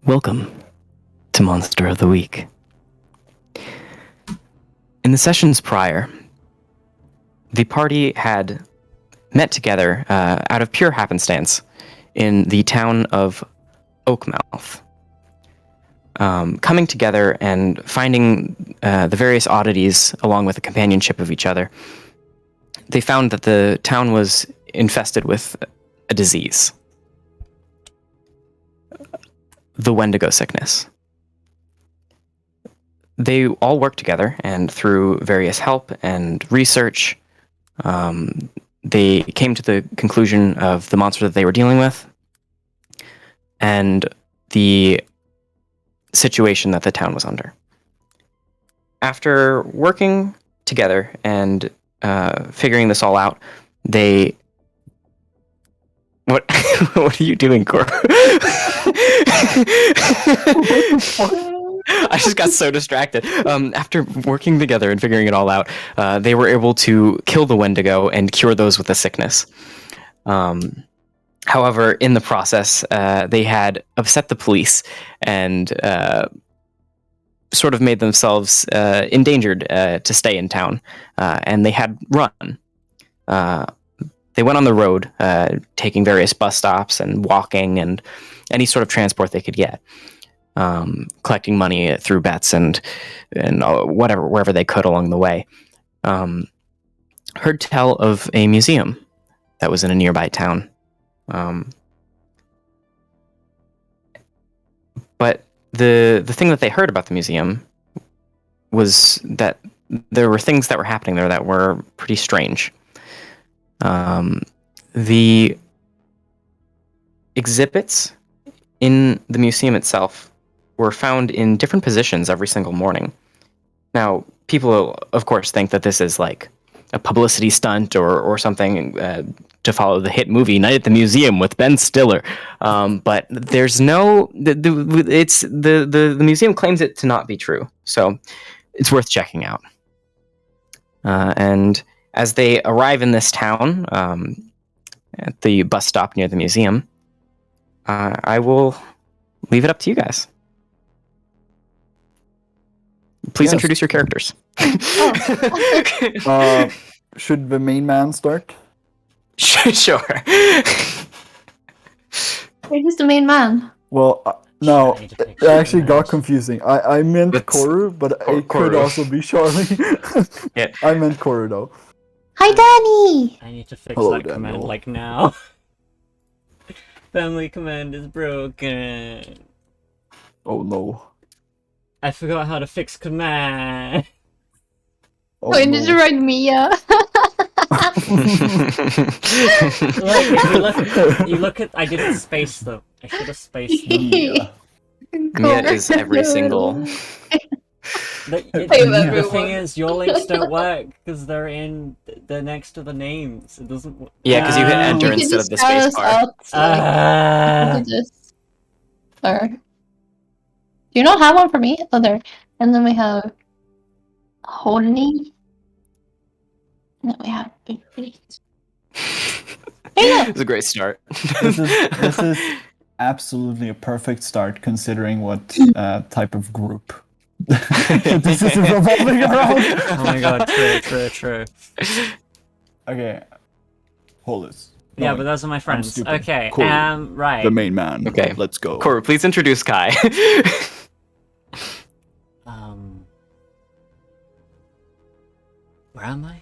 Welcome to Monster of the Week. In the sessions prior, the party had met together out of pure happenstance in the town of Oakmouth. Coming together and finding the various oddities along with the companionship of each other, they found that the town was infested with a disease. The Wendigo sickness. They all worked together, and through various help and research, they came to the conclusion of the monster that they were dealing with and the situation that the town was under. After working together and figuring this all out, they... What? What are you doing, Cor? I just got so distracted. After working together and figuring it all out, they were able to kill the Wendigo and cure those with the sickness. However, in the process, they had upset the police and sort of made themselves endangered to stay in town, and they had run. They went on the road, taking various bus stops and walking and any sort of transport they could get, collecting money through bets and whatever, wherever they could along the way. Heard tell of a museum that was in a nearby town. But the thing that they heard about the museum was that there were things that were happening there that were pretty strange. The exhibits in the museum itself were found in different positions every single morning. Now, people, of course, think that this is like a publicity stunt or something to follow the hit movie Night at the Museum with Ben Stiller. But there's no... The museum claims it to not be true, so it's worth checking out. And as they arrive in this town, at the bus stop near the museum, I will leave it up to you guys. Please introduce your characters. Should the main man start? Sure. Who's the main man? Well, no, it actually got confusing. I meant Koru, but it could also be Charlie. Yeah. I meant Koru, though. Hi, Danny! I need to fix Hello, that Daniel. command like now. Family command is broken. Oh no. I forgot how to fix command. Oh, Wait, did you no. write Mia? You look at. I didn't space them. I should have spaced them. Yeah. Mia is every single... The thing is, your links don't work because they're next to the names. It doesn't. Yeah, because you hit enter You can instead of just the shout space us bar. out, like, you just... Or... Do you not have one for me? Oh, there. And then we have... Holy... And then we have... It's a great start. This is absolutely a perfect start, considering what type of group this is revolving around. Oh my god! True. Okay, Hollis. Yeah, but those are my friends. stupid. Okay. Cool. Right. The main man. Okay. Let's go. Cor, please introduce Kai. Where am I?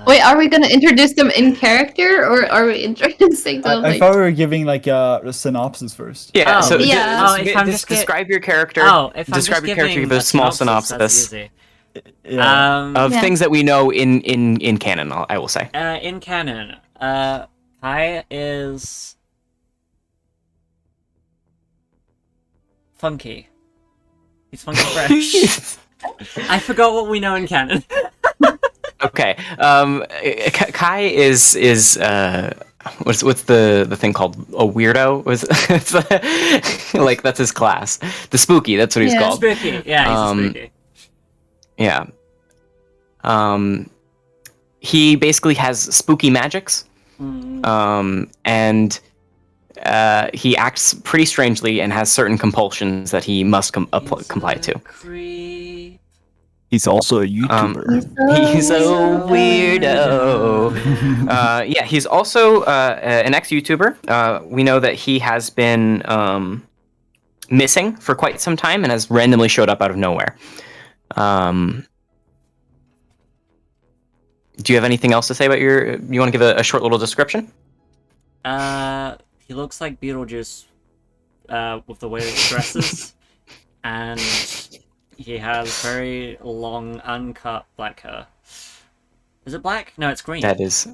Wait, are we gonna introduce them in character, or are we introducing them, I like... thought we were giving like a synopsis first. Yeah, Oh, so yeah. Oh, if I'm just describe your character. if I'm describe just your character, giving give a small synopsis that's easy. Yeah. of Yeah. things that we know in canon, I will say. In canon, Kai is funky. He's funky fresh. I forgot what we know in canon. Okay. Kai is what's the thing called? A weirdo? Like that's his class. The spooky. That's what he's Yeah. called. Spooky. Yeah, he's a spooky. Yeah. He basically has spooky magics. And he acts pretty strangely and has certain compulsions that he must comply to. Creep. He's also a YouTuber. He's a weirdo. Yeah, he's also an ex-YouTuber. We know that he has been missing for quite some time and has randomly showed up out of nowhere. Do you have anything else to say about you want to give a short little description? He looks like Beetlejuice with the way that he dresses, and he has very long, uncut black hair. Is it black? No, it's green. That is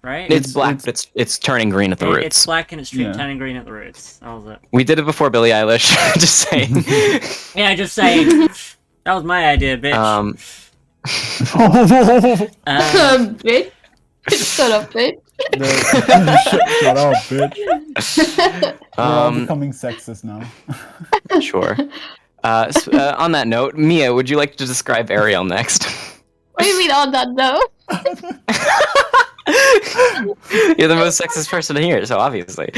right. It's black, but it's turning green at the roots. It's black and it's turning green at the roots. That was it. We did it before Billie Eilish. Just saying. Yeah, just saying. That was my idea, bitch. Bitch. Shut up, bitch. Shut up, bitch. We're all becoming sexist now. Sure. On that note, Mia, would you like to describe Ariel next? What do you mean on that note? You're the most sexist person here, so obviously.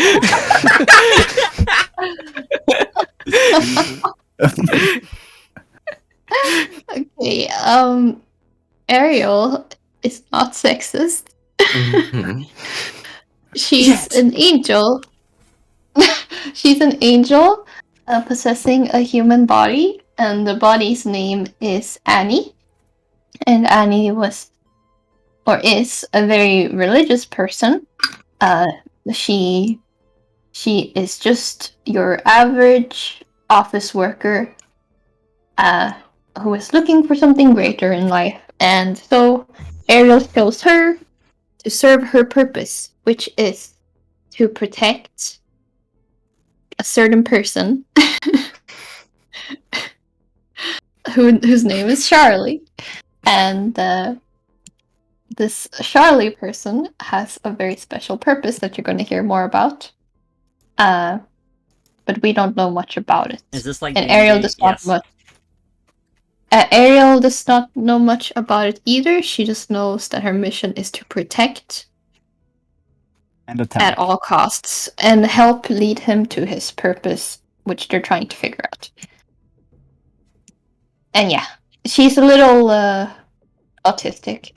Okay, Ariel is not sexist. She's an angel. She's an angel possessing a human body, and the body's name is Annie. And Annie was, or is, a very religious person. She is just your average office worker who is looking for something greater in life. And so Ariel chose her to serve her purpose, which is to protect a certain person whose name is Charlie. And this Charlie person has a very special purpose that you're going to hear more about. But we don't know much about it. Is this like and Ariel does not much. Ariel does not know much about it either. She just knows that her mission is to protect and attack at all costs and help lead him to his purpose, which they're trying to figure out. And yeah, she's a little autistic.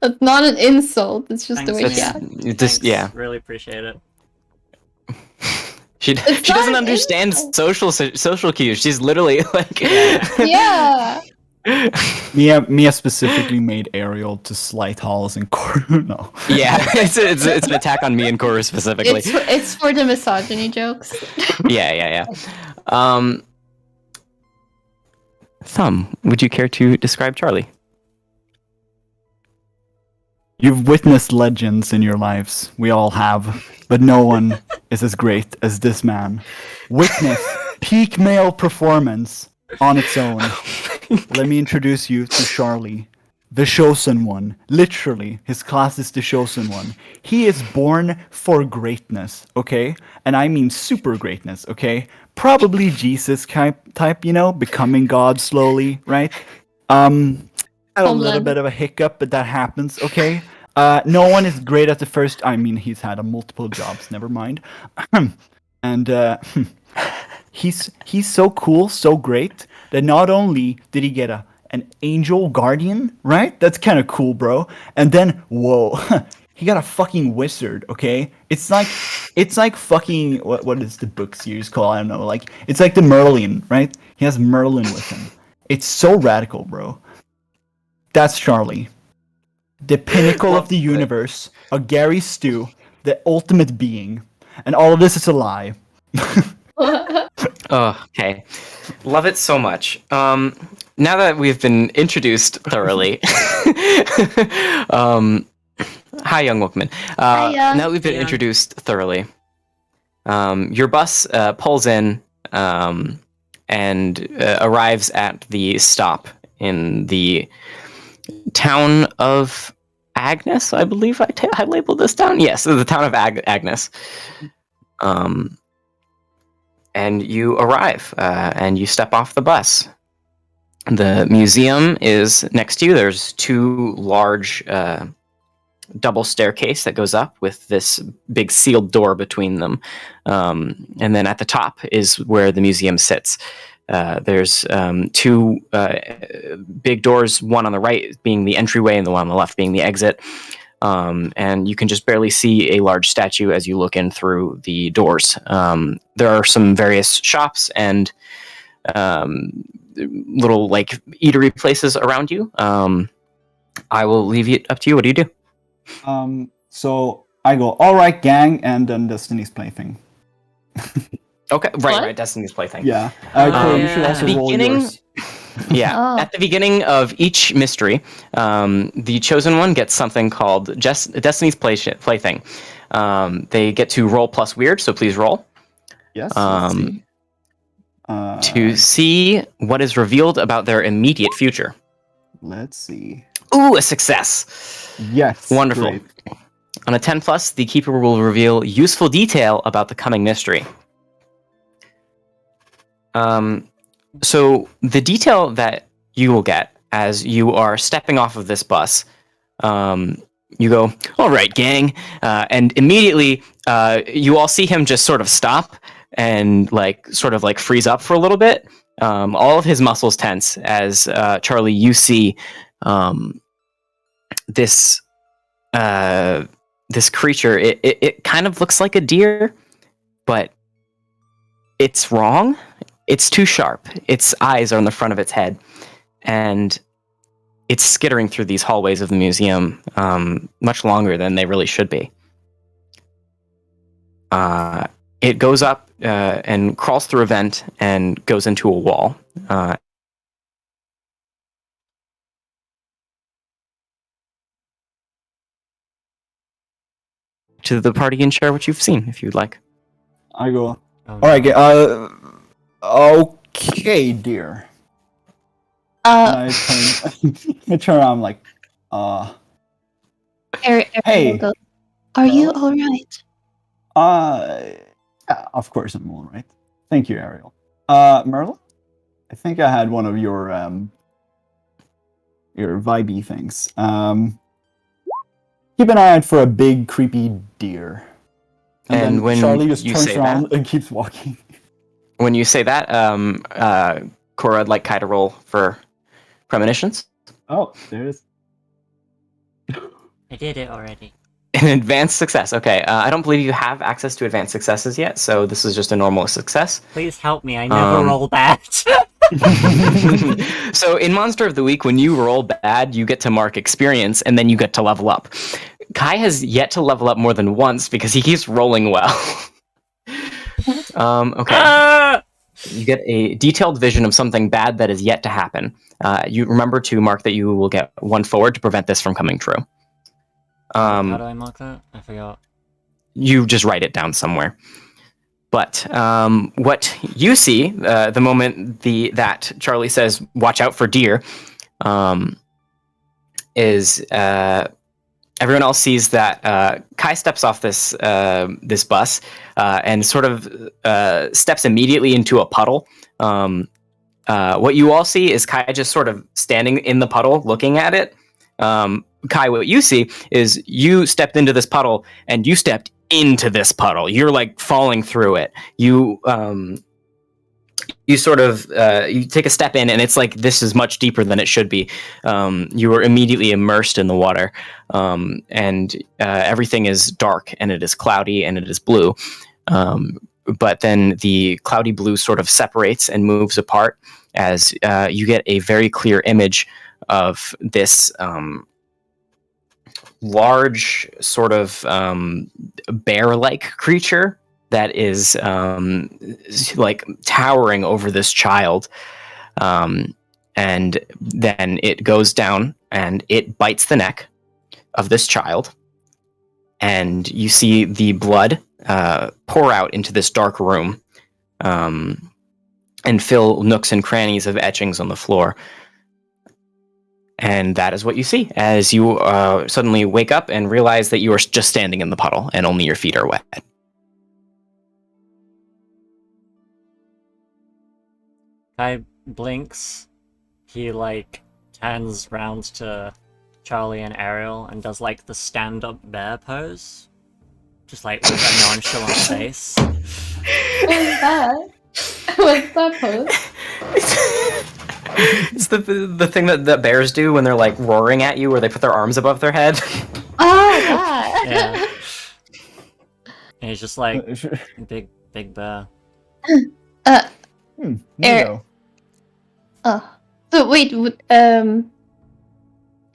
It's not an insult. It's just the way she acts. Yeah. Really appreciate it. She doesn't understand social cues. She's literally like yeah. Mia specifically made Ariel to slight Halls and Koru. No. Yeah, it's an attack on me and Koru specifically. It's for the misogyny jokes. Yeah. Thumb, would you care to describe Charlie? You've witnessed legends in your lives. We all have. But no one is as great as this man. Witness peak male performance on its own. Let me introduce you to Charlie, the chosen one. Literally, his class is the chosen one. He is born for greatness, okay? And I mean super greatness, okay? Probably Jesus type, becoming God slowly, right? Had a little bit of a hiccup, but that happens, okay? No one is great at the first. I mean, he's had multiple jobs. Never mind. And he's so cool, so great that not only did he get an angel guardian, right? That's kind of cool, bro. And then whoa, he got a fucking wizard. Okay, it's like fucking what is the book series called? I don't know. Like it's like the Merlin, right? He has Merlin with him. It's so radical, bro. That's Charlie. The pinnacle of the universe, a Gary Stu, the ultimate being. And all of this is a lie. Oh, okay. Love it so much. Now that we've been introduced thoroughly... hi, young Wookman. Now that we've been introduced thoroughly, your bus pulls in and arrives at the stop in the town of Agnes, I believe I labeled this town. Yes, the town of Agnes. And you arrive, and you step off the bus. The museum is next to you. There's two large double staircase that goes up with this big sealed door between them. And then at the top is where the museum sits. There's two big doors, one on the right being the entryway and the one on the left being the exit. And you can just barely see a large statue as you look in through the doors. There are some various shops and little like eatery places around you. I will leave it up to you. What do you do? So I go, all right, gang, and then Destiny's Plaything. Okay, What? right, Destiny's Plaything. Yeah. Oh, You should yeah. also roll Beginning- yours. Yeah. Oh. At the beginning of each mystery, the chosen one gets something called Destiny's Plaything. They get to roll plus weird, so please roll. Yes. Let's see. To see what is revealed about their immediate future. Let's see. Ooh, a success. Yes. Wonderful. Great. On a 10 plus, the keeper will reveal useful detail about the coming mystery. So the detail that you will get as you are stepping off of this bus, you go, all right, gang. And immediately you all see him just sort of stop and sort of freeze up for a little bit. All of his muscles tense as Charlie, you see this creature. It kind of looks like a deer, but it's wrong. It's too sharp. Its eyes are on the front of its head, and it's skittering through these hallways of the museum much longer than they really should be. It goes up and crawls through a vent and goes into a wall. To the party and share what you've seen, if you'd like. I go, Oh, all right, okay, dear. And I turn around, I'm like, Ariel Hey. goes, are you Well? all right? yeah, of course I'm all right. Thank you, Ariel. Merle? I think I had one of your vibey things. Keep an eye out for a big, creepy deer. And And then when Charlie just you turns say around and keeps walking. When you say that, Cora, I'd like Kai to roll for premonitions. Oh, there it is. I did it already. An advanced success. Okay, I don't believe you have access to advanced successes yet, so this is just a normal success. Please help me. I never roll bad. So in Monster of the Week, when you roll bad, you get to mark experience, and then you get to level up. Kai has yet to level up more than once because he keeps rolling well. Okay. Ah! You get a detailed vision of something bad that is yet to happen. You remember to mark that you will get one forward to prevent this from coming true. How do I mark that? I forgot. You just write it down somewhere. But what you see the moment that Charlie says, "Watch out for deer," is everyone else sees that Kai steps off this bus and sort of steps immediately into a puddle. What you all see is Kai just sort of standing in the puddle, looking at it. Kai, what you see is you stepped into this puddle and you stepped into this puddle. You're falling through it. You sort of you take a step in and it's this is much deeper than it should be. You were immediately immersed in the water, and everything is dark and it is cloudy and it is blue. But then the cloudy blue sort of separates and moves apart as you get a very clear image of this large sort of bear-like creature that is towering over this child. And then it goes down and it bites the neck of this child. And you see the blood pour out into this dark room and fill nooks and crannies of etchings on the floor. And that is what you see as you suddenly wake up and realize that you are just standing in the puddle and only your feet are wet. Kai blinks. he like turns round to Charlie and Ariel and does like the stand-up bear pose, just like with a nonchalant face. What's that? What's that pose? It's the thing that bears do when they're like roaring at you, where they put their arms above their head. Oh, that. Yeah. And he's just like Sure. big bear. Neato. Oh. So wait,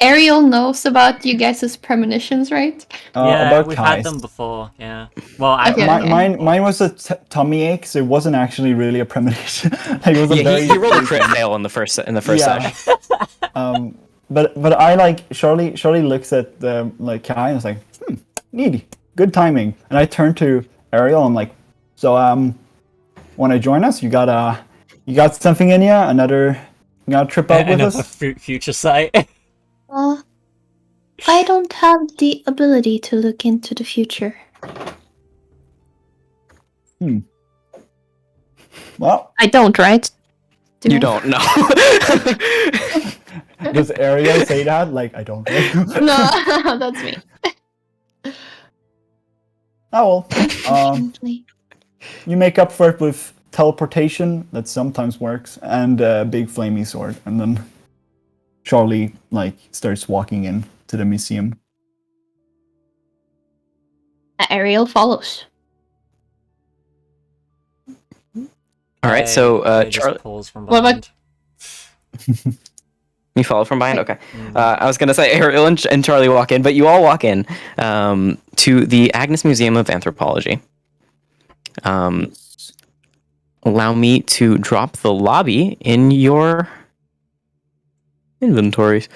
Ariel knows about you guys' premonitions, right? Yeah, About we've Kai's. had them before. Yeah. Well, I Okay. Mine was a tummy ache, so it wasn't actually really a premonition. Like, it was a Yeah, very he rolled a crit fail in the first Yeah. session. But I like Charlie looks at like Kai and is like, neat, good timing. And I turn to Ariel. I'm like, so want to join us? You got something in you? You got a trip out with another us? future sight. I don't have the ability to look into the future. Well, I don't, right? Do You I? don't know. does Ariel say that? Like, I don't know. No, that's me. Oh well. Unfortunately. You make up for it with teleportation, that sometimes works, and a big flamey sword, and then Charlie like starts walking in to the museum. Ariel follows. All right, so I just Charlie, pulls from What about- behind. you follow from behind. Okay, Mm. I was gonna say Ariel and Charlie walk in, but you all walk in to the Agnes Museum of Anthropology. Allow me to drop the lobby in your inventories.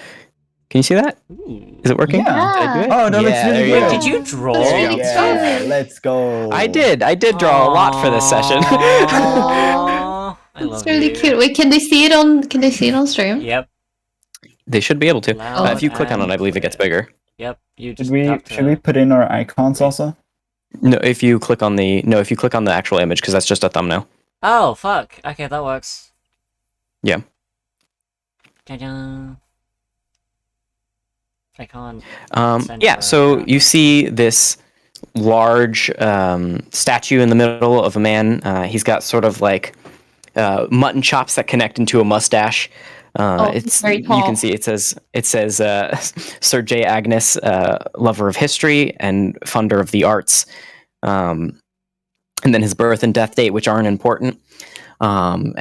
Can you see that? Ooh. Is it working? Yeah. Did I do it? Oh, that looks Yeah, really there you good. go. Did you draw? That's really Yeah, cute. let's go. I did draw a lot for this session. Aww. I love It's really you. cute. Wait, can they see it on stream? Yep. They should be able to. Loud If you click on it, and I believe it gets clear. bigger. Yep. You Should just we have should we to. put in our icons also? No, if you click on the actual image, because that's just a thumbnail. Oh fuck. Okay, that works. Yeah. Ta-da. I can't. Yeah, so you see this large statue in the middle of a man. He's got sort of like mutton chops that connect into a mustache. It's very You tall. can see it says Sir J. Agnes, lover of history and funder of the arts, and then his birth and death date, which aren't important. And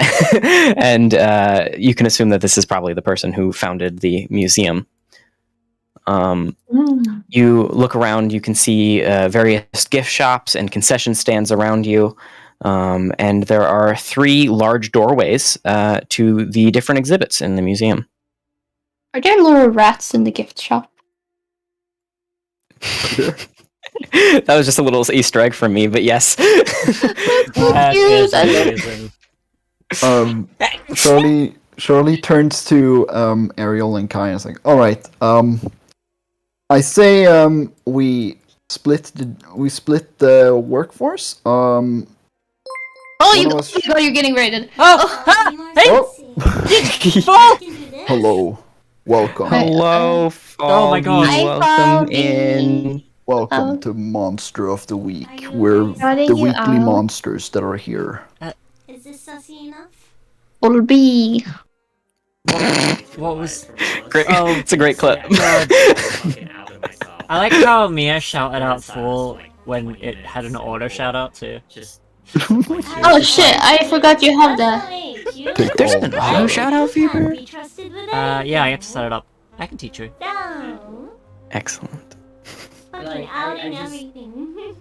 you can assume that this is probably the person who founded the museum. You look around, you can see various gift shops and concession stands around you, and there are 3 large doorways to the different exhibits in the museum. Are there little rats in the gift shop? That was just a little Easter egg from me, but yes. That Cute. is amazing. Charlie turns to Ariel and Kai and is like, all right, I say we split the workforce. Oh, One of us- God, you're getting raided. Oh! Hello, welcome, Hello, Oh my God. Hi, welcome Foggy. in. welcome to Monster of the Week. We're Shouting the you weekly out. monsters that are here. Is this sussy enough? Olby. What was? Great. Oh, It's a great clip. God. I like how Mia shouted out "full" when it had an auto shout out too. Oh shit, I forgot you have that. There's an auto shout out feature. Be trusted with Yeah, I have to set it up. I can teach you. down. Excellent. Fucking outing everything.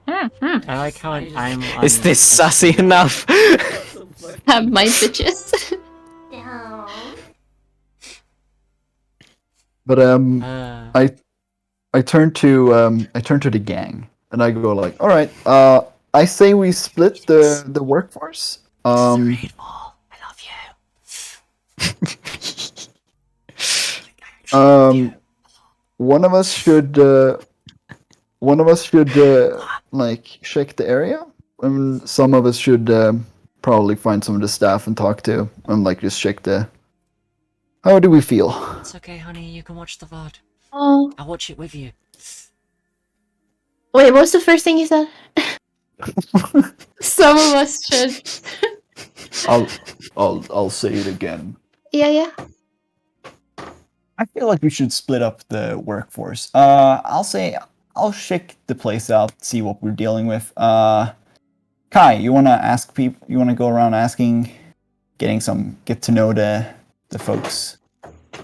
I like how I'm. Is this sussy enough? Have my bitches. Down. But I turn to the gang and I go like, all right, I say we split the workforce. Grateful. I love you. One of us should like check the area, and some of us should probably find some of the staff and talk to, and like just check the How do we feel? It's okay, honey. You can watch the VOD. Oh, I'll watch it with you. wait, what was the first thing you said? Some of us should. I'll say it again. Yeah. I feel like we should split up the workforce. I'll shake the place out, see what we're dealing with. Kai, you wanna ask people? You wanna go around asking, get to know the folks?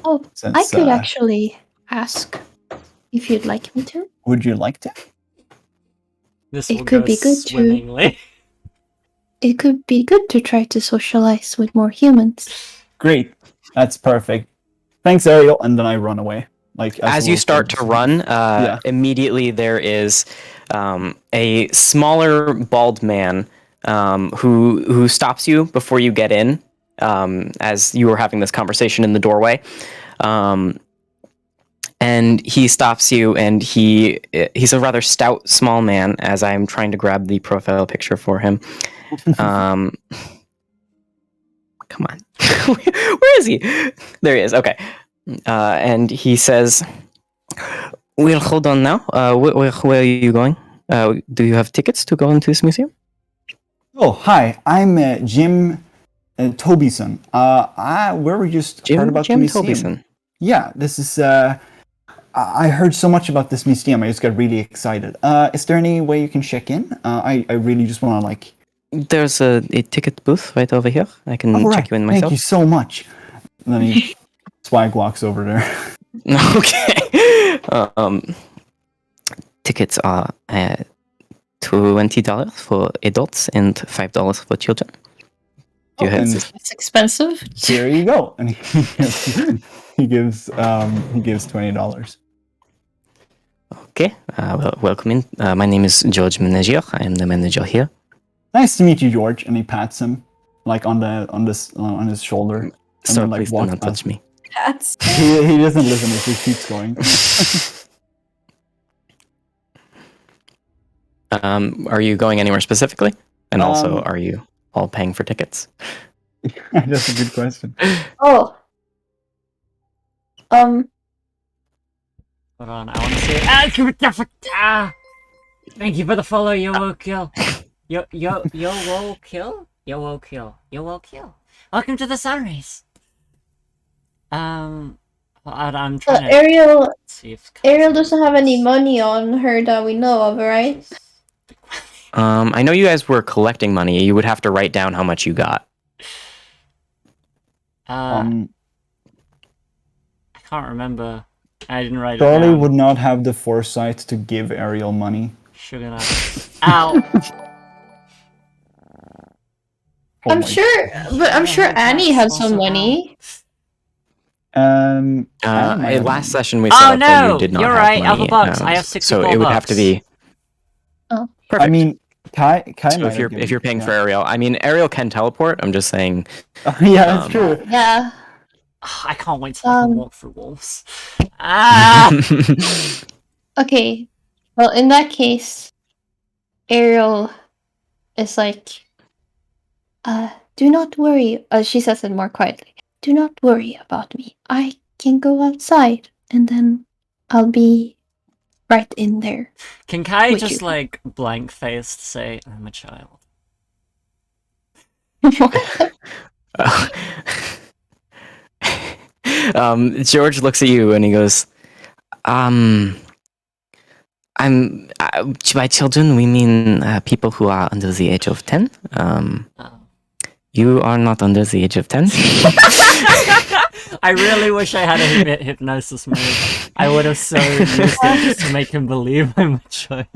Oh, Since, I could actually ask if you'd like me to. Would you like to? This It will could go be good to- swimmingly. It could be good to try to socialize with more humans. Great, that's perfect. Thanks, Ariel. And then I run away. Like As you start to run, immediately there is a smaller bald man who stops you before you get in, as you were having this conversation in the doorway. And he stops you, and he's a rather stout, small man, as I'm trying to grab the profile picture for him. Come on. Where is he? There he is. Okay. And he says, "Well, hold on now. Where are you going? Do you have tickets to go into this museum?" Oh, hi. I'm Jim Tobison. We just heard about Jim the museum. Tobison. Yeah, this is. I heard so much about this museum. I just got really excited. Is there any way you can check in? I really just want to like. There's a ticket booth right over here. I can check you in myself. Thank you so much. And then he swag walks over there. Okay. Tickets are $20 for adults and $5 for children. Do you have and this? It's expensive. here you go. And he gives $20. Okay. Well, welcome in. My name is George Manager. I am the manager here. Nice to meet you, George. And he pats him like on his shoulder. And So then, like, please do walks not touch me. Cats. He doesn't listen. He just keeps going. Are you going anywhere specifically? And also, Um, are you all paying for tickets? That's a good question. Oh. Hold on, I want to see. Thank you for the follow. You will kill. You will kill. You will kill. You will kill. Welcome to the sunrise. I'm trying to Ariel see if Ariel doesn't have any money on her that we know of, right? I know you guys were collecting money. You would have to write down how much you got. I can't remember. I didn't write it Charlie down. would not have the foresight to give Ariel money. Sugar nut. Ow! Oh I'm my- sure, but I'm sure Annie has some money. Annie might have Last money. session we Oh, set up that no! you did not You're have right, money. Alpha Bucks. I have So 64 it would have to bucks. be. Oh. Perfect. I mean, Kai so might have if you're paying given- for Ariel, I mean Ariel can teleport. I'm just saying. yeah, that's true. Yeah. I can't wait till I can Um, walk through walls. Ah! Okay. Well, in that case, Ariel is like, do not worry. She says it more quietly. Do not worry about me. I can go outside, and then I'll be right in there. Can Kai Would just you? like blank faced say, I'm a child? George looks at you and he goes, I'm by children we mean people who are under the age of 10. Oh. You are not under the age of 10. I really wish I had a hypnosis move. I would have so used it just to make him believe I'm a child.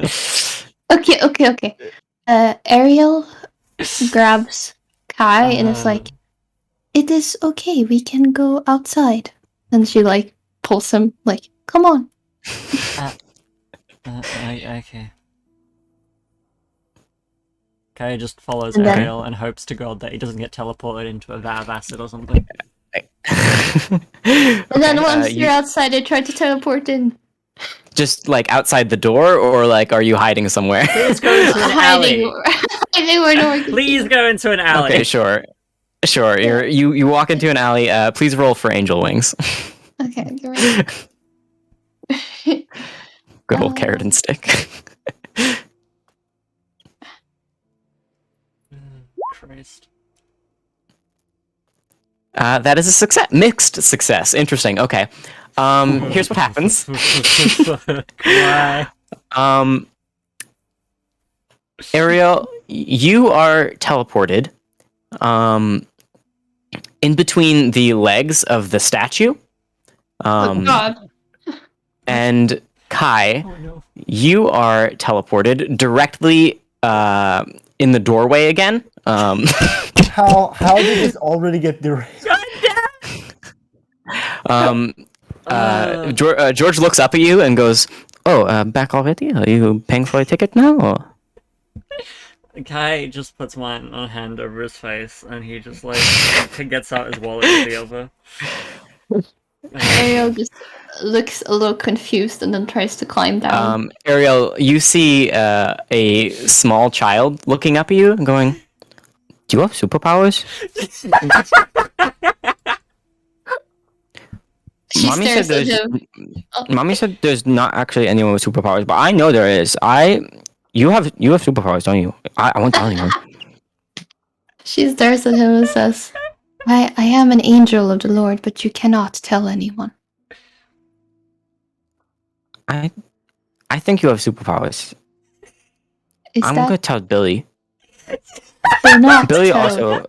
Okay. Ariel grabs Kai and is like, it is okay, we can go outside. And she like pulls him like, come on. Okay. Kai just follows And then- Ariel and hopes to God that he doesn't get teleported into a vat of acid or something. And then once you're outside, I try to teleport in. Just like outside the door, or like are you hiding somewhere? Please go into an alley. Hiding where no one can Please see. go into an alley. Okay, sure. Sure. You walk into an alley. Please roll for angel wings. Okay, great. Good old carrot and stick. Christ. That is a success. Mixed success. Interesting. Okay. Here's what happens. Why? Ariel, you are teleported in between the legs of the statue. Oh God. And Kai, Oh no. you are teleported directly in the doorway again. How did this already get deranged? George looks up at you and goes, "Oh, back already? Are you paying for a ticket now?" Or? Kai just puts one hand over his face, and he just like gets out his wallet with the other. Ariel just looks a little confused and then tries to climb down. Ariel, you see a small child looking up at you and going, "Do you have superpowers?" She Mommy stares said at there's. him. Mommy said there's not actually anyone with superpowers, but I know there is. You have superpowers, don't you? I won't tell anyone. She stares at him and says, I am an angel of the Lord, but you cannot tell anyone. I think you have superpowers. Is I'm that gonna tell Billy. do not Billy tell? also.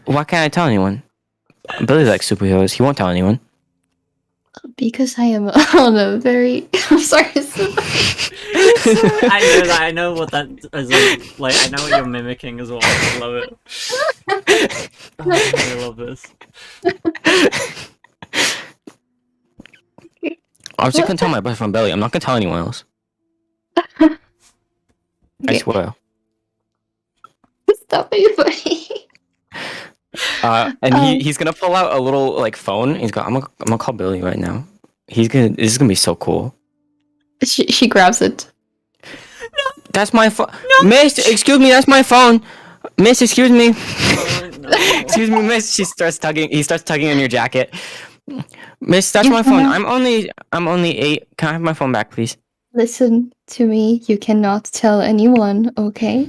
Why can't I tell anyone? Billy likes superheroes. He won't tell anyone. Because I am on a very I'm sorry. I know that. I know what that is like. I know what you're mimicking as well. I love it. Oh, I love this. I was just gonna tell my best friend Billy. I'm not gonna tell anyone else. I Okay. swear. Stop being funny. And he's gonna pull out a little like phone. He's got. I'm gonna call Billy right now. This is gonna be so cool. She grabs it. That's my phone. No. Miss, excuse me. That's my phone. Miss, excuse me. Oh, no. Excuse me, miss. He starts tugging on your jacket. Miss, that's You my phone. cannot- I'm only 8. Can I have my phone back, please? Listen to me. You cannot tell anyone, okay?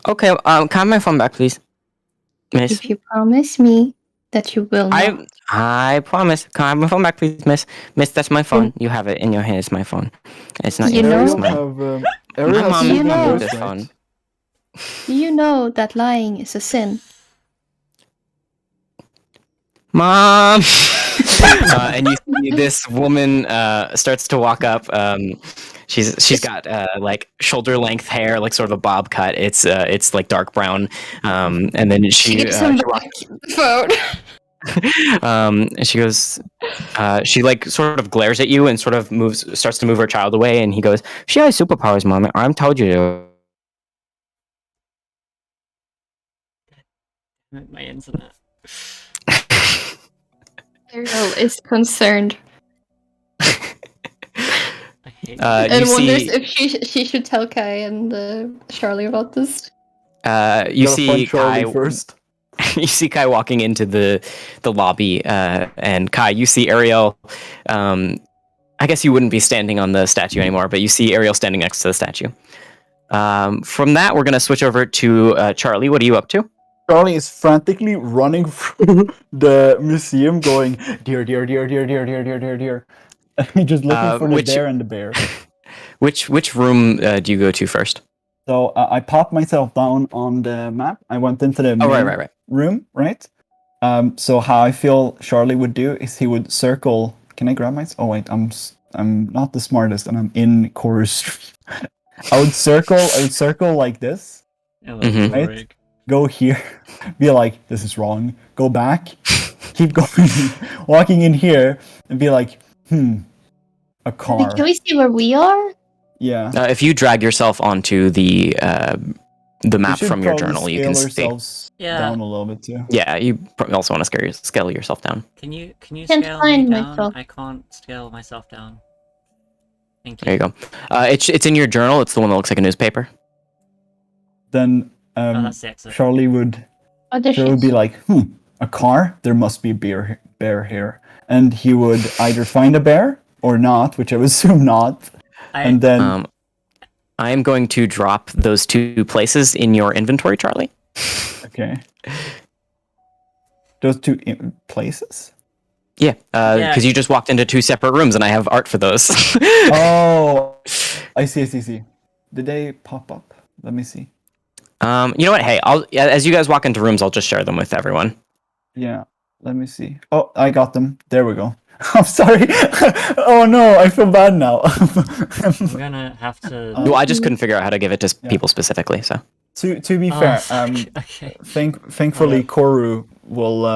Okay. Can I have my phone back, please? Miss. If you promise me that you will not. I promise. Can I have my phone back, please, miss? Miss, that's my phone. You have it in your hand. It's my phone. It's not You your know- phone. Ariel My has mom you know- this right? phone. Do you know that lying is a sin? Mom. And you see this woman starts to walk up. She's got like shoulder length hair, like sort of a bob cut. It's like dark brown. And then She gives she him back the phone. and she goes, she like sort of glares at you and sort of starts to move her child away. And he goes, "She has superpowers, Mom. I'm told you to." My internet. Ariel is concerned I hate and You wonders see, if she should tell Kai and Charlie about this. you Gotta see find Charlie Kai first. you see Kai walking into the lobby, and Kai, you see Ariel. I guess you wouldn't be standing on the statue anymore, but you see Ariel standing next to the statue. From that, we're gonna switch over to Charlie. What are you up to? Charlie is frantically running through the museum, going deer, deer, deer, deer, deer, deer, deer, deer, deer, and just looking for the bear and the bear. Which room do you go to first? So I popped myself down on the map. I went into the main Right. room, right? So how I feel Charlie would do is he would circle. Can I grab my? Oh wait, I'm not the smartest, and I'm in chorus. I would circle like this. Oh, that's Mhm. Right? boring. Go here, be like, this is wrong. Go back, keep going, walking in here, and be like, a car. Can we see where we are? Yeah. If you drag yourself onto the map should from your probably journal, you can scale see. ourselves Yeah. down a little bit too. Yeah, you also want to scale yourself down. Can you Can't scale me find down? myself. I can't scale myself down. Thank There you. you go. It's in your journal. It's the one that looks like a newspaper. Then Oh, that's the exit. Charlie would So it would be like, a car. There must be a bear here, and he would either find a bear or not, which I would assume not, and then I am going to drop those 2 places in your inventory, Charlie. okay, those 2 places. Yeah, because you just walked into 2 separate rooms, and I have art for those. Oh, I see. Did they pop up? Let me see. You know what? Hey, as you guys walk into rooms, I'll just share them with everyone. Yeah, let me see. Oh, I got them. There we go. I'm sorry. Oh no, I feel bad now. I'm gonna have to. Well, I just couldn't figure out how to give it to people specifically. So To be fair, okay. thankfully Koru will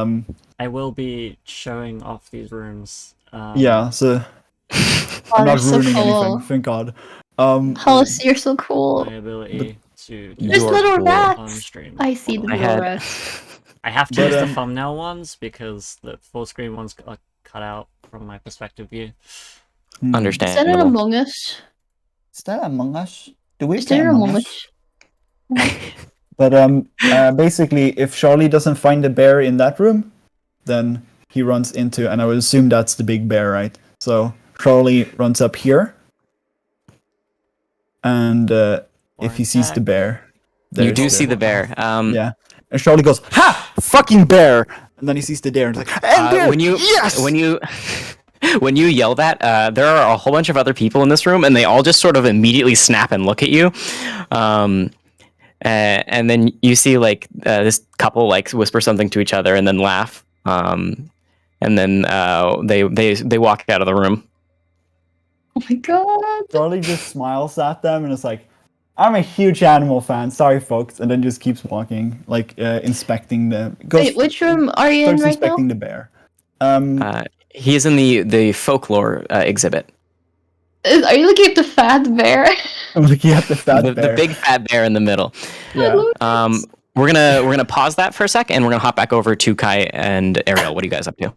I will be showing off these rooms. yeah, so I'm not ruining anything, thank God. Hollis, you're so cool. My ability to There's You're little cool. rats. on stream. I see the I little had- rats. I have to But, use the thumbnail ones because the full screen ones are cut out from my perspective view. Is that an Understandable. Among Us? Is that Among Us? Do we Is play there Among Among Us? Us? But basically, if Charlie doesn't find the bear in that room, then he runs into, and I would assume that's the big bear, right? So Charlie runs up here, and if he sees the bear, You do there's see the bear. yeah, and Charlie goes, "Ha! Fucking bear!" And then he sees the bear, and he's like, "And bear! When you Yes!" when you yell that, there are a whole bunch of other people in this room, and they all just sort of immediately snap and look at you. And then you see like this couple like whisper something to each other and then laugh. And then they walk out of the room. Oh my god. Charlie just smiles at them and is like, "I'm a huge animal fan. Sorry, folks," and then just keeps walking, like inspecting the. Wait, which room are you in Starts right now? inspecting the bear. He is in the folklore exhibit. Are you looking at the fat bear? I'm looking at the fat The bear. big fat bear in the middle. Yeah. We're gonna pause that for a sec, and we're gonna hop back over to Kai and Ariel. What are you guys up to?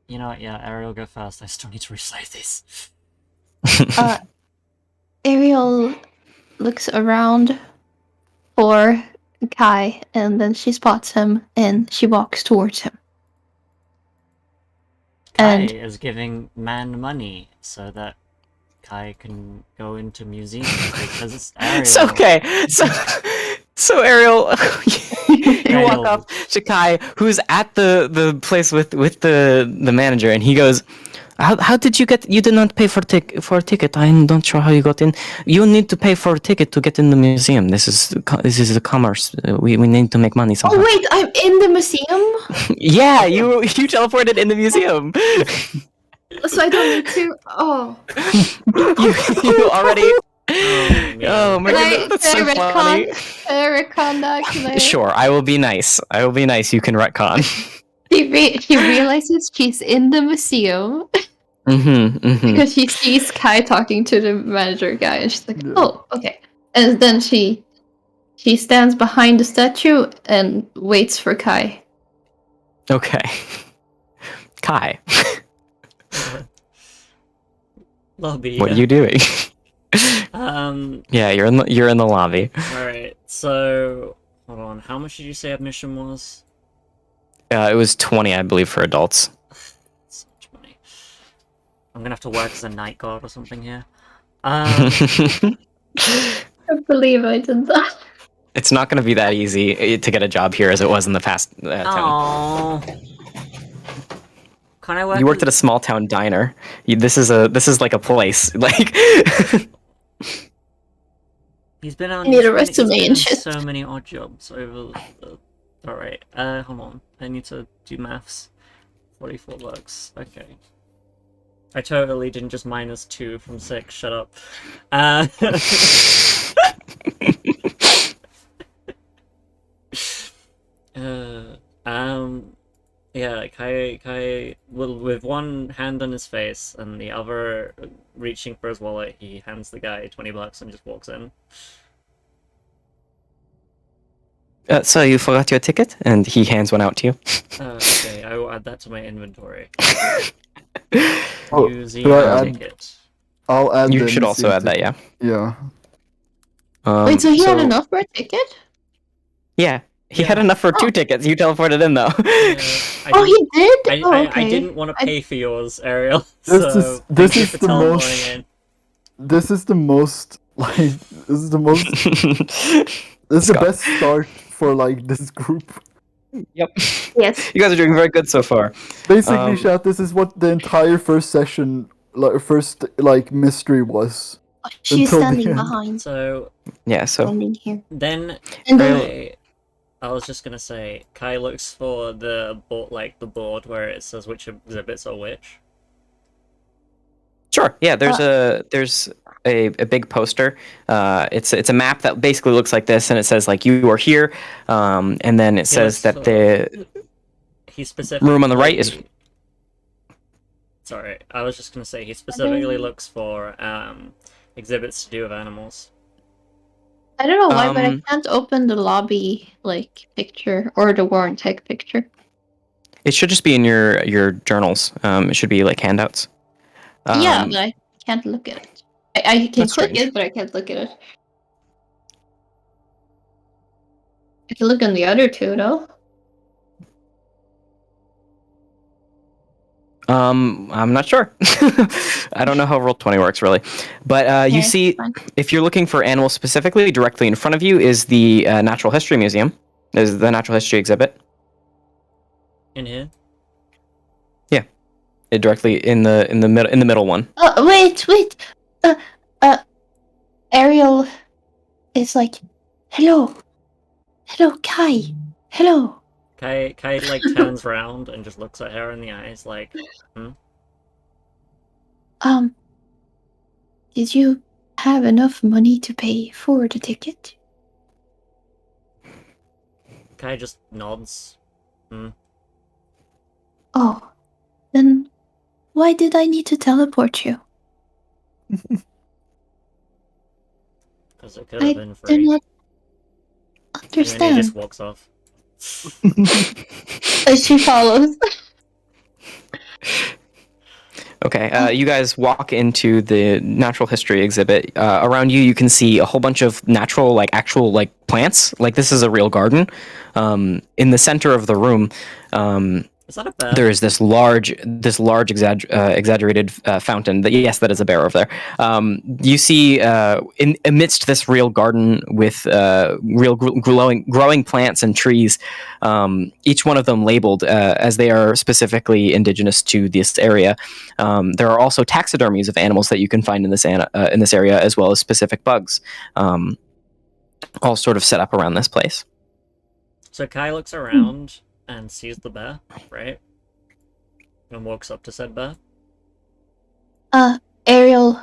You know what? Yeah, Ariel, go first. I still need to recite this. Ariel looks around for Kai, and then she spots him, and she walks towards him. Kai And is giving man money so that Kai can go into museums because it's Ariel. It's okay. So Ariel, you walk Ariel. up to Kai, who's at the place with the manager, and he goes, "How did you get? You did not pay for a ticket. I'm not sure how you got in. You need to pay for a ticket to get in the museum. This is the commerce. We need to make money somehow." oh wait, I'm in the museum, Yeah, you teleported in the museum. so I don't need to. Oh, you already. Oh, Oh my god, that's so funny. Can I retcon that? Can I... Sure, I will be nice. You can retcon. She realizes she's in the museum because she sees Kai talking to the manager guy, and she's like, "Oh, okay." And then she stands behind the statue and waits for Kai. Okay. Kai, Lobby. what are you doing? Yeah, you're in the lobby. Alright, so hold on. How much did you say admission was? It was 20, I believe, for adults. So much money. I'm gonna have to work as a night guard or something here. I believe I did that. It's not going to be that easy to get a job here as it was in the past town. Aww. Can I work? You worked at a small town diner. This is like a place. Like He's been on. I need a he's been resume in and shit. so many odd jobs over. Alright. Hold on. I need to do maths. $44. Okay. I totally didn't just -2 from 6. Shut up. Yeah, Kai will, with one hand on his face and the other reaching for his wallet, he hands the guy $20 and just walks in. so you forgot your ticket, and he hands one out to you. Okay, I will add that to my inventory. Oh, Museum do I add- ticket. I'll add. You the should also museum add that, yeah. Yeah. Wait, so he had so- enough for a ticket? Yeah, he had Yeah. enough for 2 tickets. You teleported in though. Oh, he did? I Okay. didn't want to pay for yours, Ariel. This So is- thank this you is for the teleporting most- in. This is the most like this is the most this is the Scott. best start for like this group. Yep. Yes. You guys are doing very good so far. Basically, chat, this is what the entire first session, like mystery was. Oh, she's Until the standing end. behind. So Yeah. So Standing here. then And then, I was just gonna say, Kai looks for the board where it says which exhibits are which. sure. Yeah. There's a big poster. It's a map that basically looks like this, and it says like you are here, and then it says looks that the He specifically room on the right is. Sorry, I was just gonna say he specifically looks for exhibits to do with animals. I don't know why, but I Um, can't open the lobby picture or the Warren Tech picture. It should just be in your journals. It should be like handouts. Yeah, but I can't look at it. I can That's click strange. it, but I can't look at it. I can look on the other two though. I'm not sure. I don't know how Roll20 works really, but you Okay, see, fine. if you're looking for animals specifically, directly in front of you is the Natural History Museum. Is the Natural History exhibit In here? directly in the middle one? Oh wait. Ariel is like, hello, Kai, hello. Kai like turns around and just looks at her in the eyes like, Did you have enough money to pay for the ticket? Kai just nods. Oh, then why did I need to teleport you? Because it could have been Do free. not And then he understand. just walks off. She follows. Okay, you guys walk into the Natural History exhibit. Around you, you can see a whole bunch of natural, actual plants. Like this is a real garden. In the center of the room, Is that a bear? there is this large exaggerated fountain. Yes, that is a bear over there. You see, amidst this real garden with real growing plants and trees, each one of them labeled as they are specifically indigenous to this area. There are also taxidermies of animals that you can find in this area, as well as specific bugs, all sort of set up around this place. So Kai looks around and sees the bear, right? And walks up to said bear. Ariel.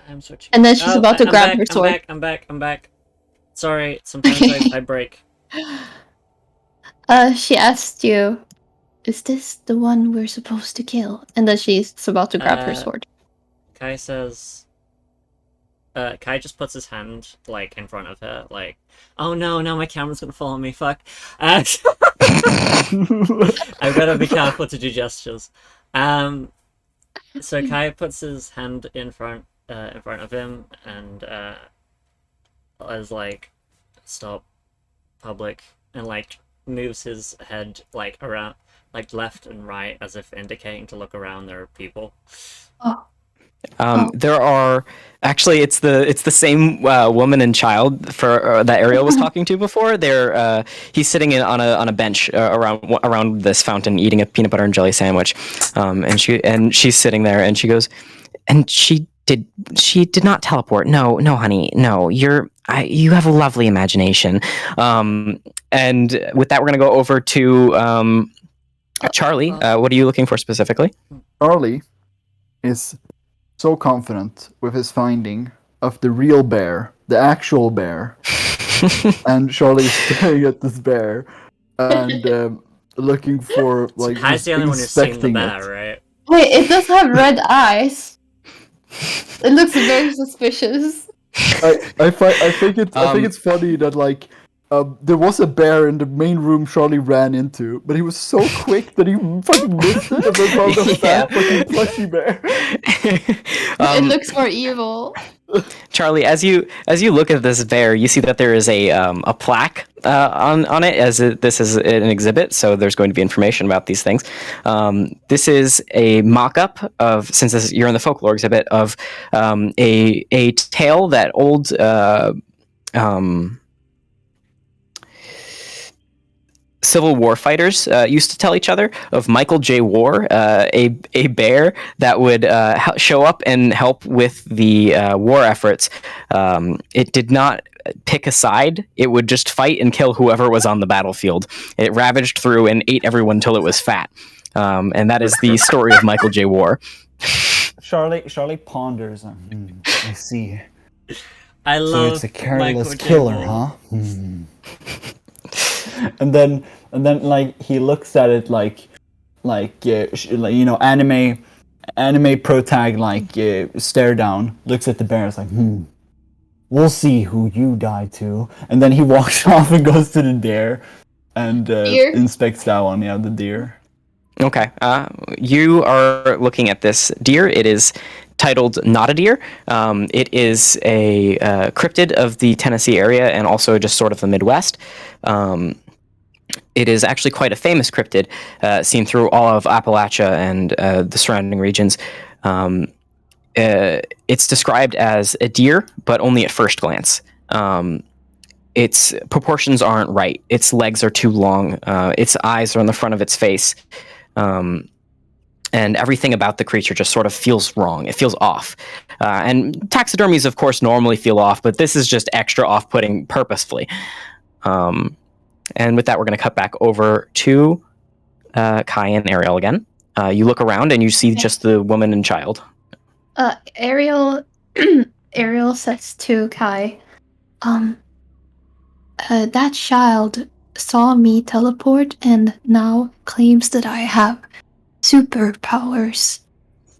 I'm switching. And then she's about to I'm grab back, her sword. I'm back. Sorry, sometimes I break. She asked you, is this the one we're supposed to kill? And then she's about to grab her sword. Kai says... Kai just puts his hand, in front of her, oh no, now my camera's gonna follow me, fuck. I've gotta be careful to do gestures. So Kai puts his hand in front of him, and, is stop, public, and, moves his head, around, left and right, as if indicating to look around. There are people. There are actually it's the same woman and child for that Ariel was talking to before. He's sitting on a bench around this fountain eating a peanut butter and jelly sandwich, and she's sitting there and she goes, and she did not teleport. No, honey, no. You have a lovely imagination. And with that, we're gonna go over to Charlie. What are you looking for specifically? Charlie is so confident with his finding of the real bear, the actual bear, and Charlie is staring at this bear and looking for Kai's just the only one who's seen the inspecting bear, it. right? Wait, it does have red eyes. It looks very suspicious. I think it's funny that There was a bear in the main room Charlie ran into, but he was so quick that he fucking missed it and then found a Yeah. fat fucking plushy bear. It looks more evil. Charlie, as you look at this bear, you see that there is a plaque on it, this is an exhibit, so there's going to be information about these things. This is a mock-up of, since you're in the folklore exhibit, of a tale that old Civil War fighters used to tell each other of Michael J. War, a bear that would show up and help with the war efforts. It did not pick a side. It would just fight and kill whoever was on the battlefield. It ravaged through and ate everyone till it was fat. And that is the story of Michael J. War. Charlie ponders. I see. I So love it's a careless Michael J. killer, Ball. huh? And then like he looks at it like you know, anime protag stare down, looks at the bear, is like, we'll see who you die to. And then he walks off and goes to the deer and Deer? inspects that one. Yeah, the deer. Okay. You are looking at this deer. It is titled Not a Deer. It is a cryptid of the Tennessee area and also just sort of the Midwest. It is actually quite a famous cryptid, seen through all of Appalachia and the surrounding regions. It's described as a deer, but only at first glance. Its proportions aren't right. Its legs are too long. Its eyes are on the front of its face. And everything about the creature just sort of feels wrong. It feels off. And taxidermies, of course, normally feel off, but this is just extra off-putting purposefully. And with that, we're going to cut back over to Kai and Ariel again. You look around and you see just the woman and child. Ariel Ariel says to Kai, that child saw me teleport and now claims that I have superpowers.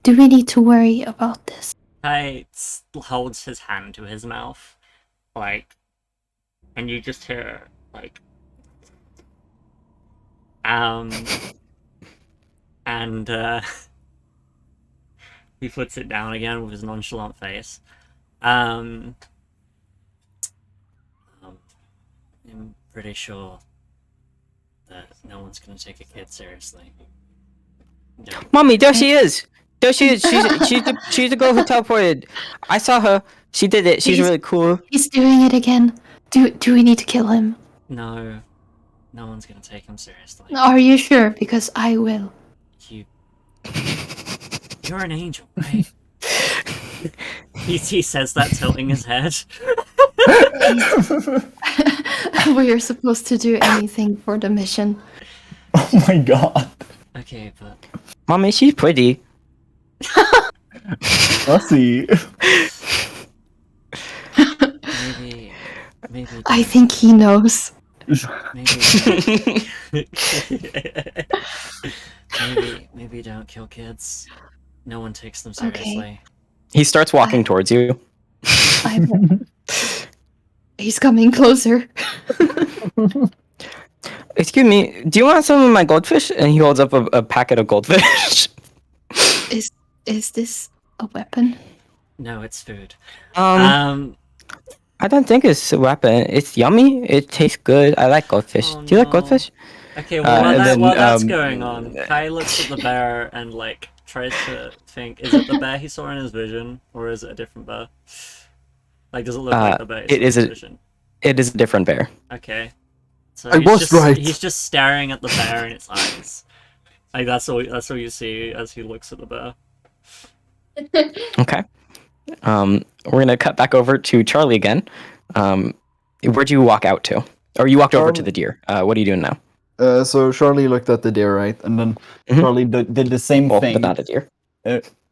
Do we need to worry about this? Kai holds his hand to his mouth, like, and you just hear, like, and he puts it down again with his nonchalant face. I'm pretty sure that no one's gonna take a kid seriously. No. Mommy, there she is. There she is. She's the girl who teleported. I saw her. She did it. She's really cool. He's doing it again. Do we need to kill him? No one's gonna take him seriously. Are you sure? Because I will. You're an angel, right? he says that, tilting his head. We are supposed to do anything for the mission. Oh my god. Okay, but Mommy, she's pretty. Let's see. maybe. I think he knows. Maybe don't kill kids. No one takes them seriously. He starts walking towards you. I will. He's coming closer. Excuse me, do you want some of my goldfish? And he holds up a packet of goldfish. Is this a weapon? No, it's food. I don't think it's a weapon. It's yummy. It tastes good. I like goldfish. Oh, Do you like no. goldfish? Okay, well, while that's then, going on, Kai looks at the bear and, like, tries to think, is it the bear he saw in his vision, or is it a different bear? Like, does it look like the bear he saw in his vision? It is a different bear. Okay. So I was right. He's just staring at the bear in its eyes. Like, that's all you see as he looks at the bear. Okay. We're gonna cut back over to Charlie again. Where'd you walk out to? Or you walked over to the deer. What are you doing now? So Charlie looked at the deer, right? And then Charlie did the same thing. But not a deer.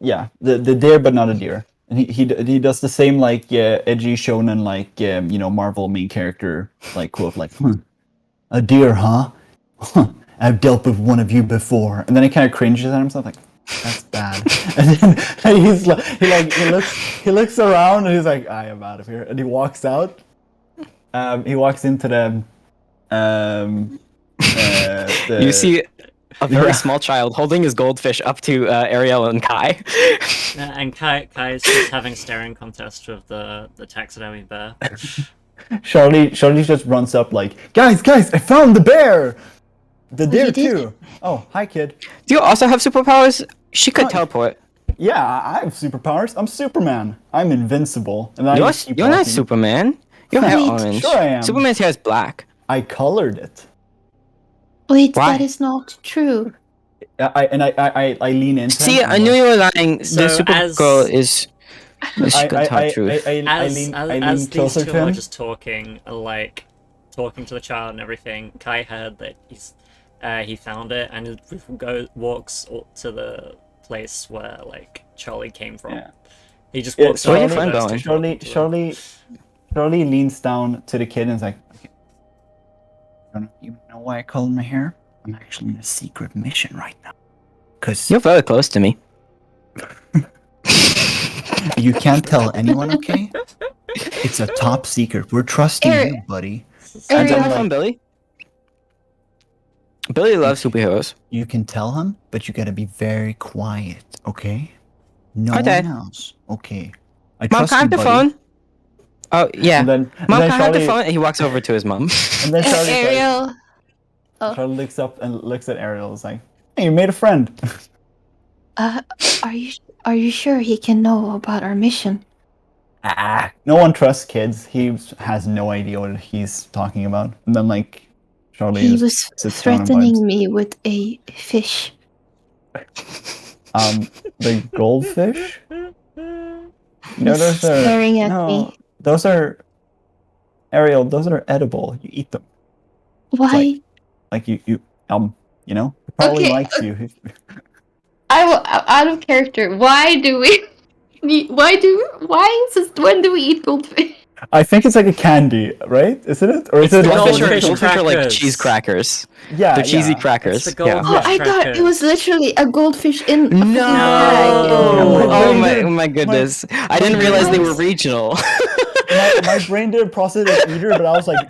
Yeah, the deer, but not a deer. And he does the same, like, edgy shonen, like, you know, Marvel main character, like, quote, like, a deer, huh? I've dealt with one of you before. And then he kind of cringes at himself, like, that's bad. And then he's like, he looks around and he's like, I am out of here. And he walks out. He walks into the You see a very Yeah. small child holding his goldfish up to Ariel and Kai. And Kai is just having staring contest with the taxidermy bear. Charlie just runs up like, guys, I found the bear. The you deer did? too. Oh, hi kid. Do you also have superpowers? She could Oh, teleport. Yeah, I have superpowers. I'm Superman. I'm invincible. And I You're, just keep you're not walking. Superman. Your hair Wait. orange. Sure I am. Superman's hair is black. I colored it. Wait, Why? that is not true. I lean into See, him. I knew you were lying. So The Supergirl is. She could tell the truth. I lean As these closer two to are him. just talking, like talking to the child and everything, Kai heard that he found it and walks up to the place where like Charlie came from. Yeah. He just Yeah, walks so where up your friend to going? Charlie leans down to the kid and is like, okay. You know why I colored my hair? I'm actually in a secret mission right now. Because You're very close to me. you can't tell anyone, okay? It's a top secret. We're trusting Eric- you, buddy. I Ariel, don't from Billy. Billy loves superheroes. You can tell him, but you gotta be very quiet, okay? No Okay. one else. Okay. I Mom, trust can I you, have the buddy. phone? Oh, yeah. And then, Mom, and then can I have the Charlie, phone? And he walks over to his mom. and then Charlie's like, Ariel. Oh. Charlie looks up and looks at Ariel. Is like, "Hey, you made a friend." Are you sure he can know about our mission? No one trusts kids. He has no idea what he's talking about. And then like, Charlie He just was sits down and threatening vibes. me with a fish. The goldfish. No, He's those are staring at no. me. Those are Ariel. Those are edible. You eat them. Why? Like you you know. He probably Okay, likes you. Out of character. Why do we? When do we eat goldfish? I think it's like a candy, right? Isn't it? Or is It's it? the Goldfish goldfish are like crackers. cheese crackers. Yeah, They're cheesy yeah. crackers. It's the Yeah. goldfish. Oh, I thought it was literally a goldfish in a fucking No! bag. Oh my- my goodness! I didn't realize they were regional. My brain didn't process it either, but I was like,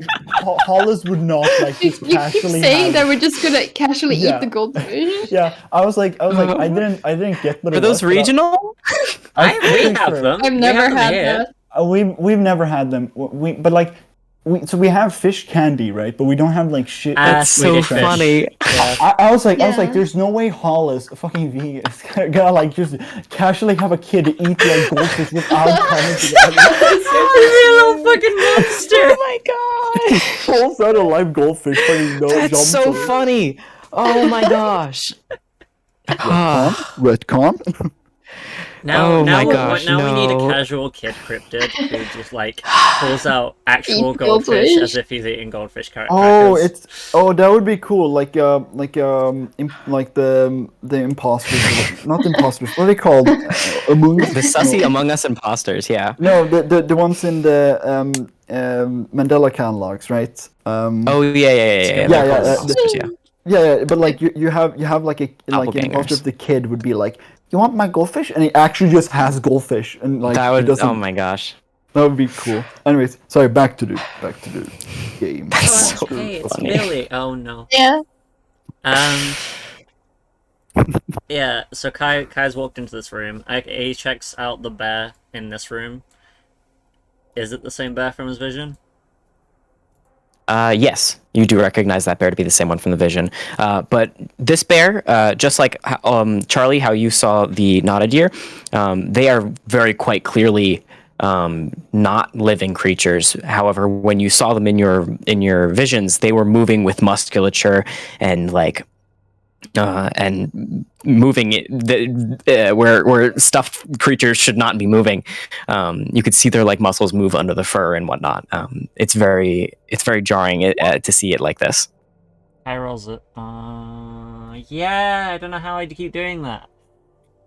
Hollis would not like You just keep casually saying have- that we're just gonna casually Yeah. eat the goldfish. Yeah, I was like, I didn't get what Are it those was, but regional? I'm We pretty have sure. them. I've We never have them had here. that. We've never had them. But like, we have fish candy, right? But we don't have like shit. That's so Swedish fish. funny. Yeah. I was like, Yeah. there's no way Hollis, a fucking vegan, is gonna like just casually have a kid eat like goldfish without commenting. He's a little fucking monster. Oh my god! Pulls out a live goldfish, fucking no That's so funny. Oh my gosh. Retcon. Oh my gosh, now we need a no. casual kid cryptid who just like pulls out actual Eat goldfish goldfish. as if he's eating goldfish crackers. That would be cool. Like the imposters, not the imposters. What are they called? Among Us? The sussy Among Us imposters, yeah. No, the ones in the Mandela catalogs, right? Oh yeah. Yeah, They're yeah, called imposters, yeah. Yeah, but like you have like an imposter Doppelgangers. of the kid would be like, you want my goldfish? And he actually just has goldfish, and like That he would. doesn't. Oh my gosh. That would be cool. Anyways, sorry. Back to the game. That's so Hey, it's funny. Billy. Oh no. Yeah. Yeah. So Kai's walked into this room. He checks out the bear in this room. Is it the same bear from his vision? Yes, you do recognize that bear to be the same one from the vision. But this bear, just like Charlie, how you saw the knotted deer, they are very quite clearly not living creatures. However, when you saw them in your visions, they were moving with musculature and like and moving it where stuffed creatures should not be moving. You could see their like muscles move under the fur and whatnot. It's very jarring to see it like this. Kai rolls it. Yeah, I don't know how I keep doing that.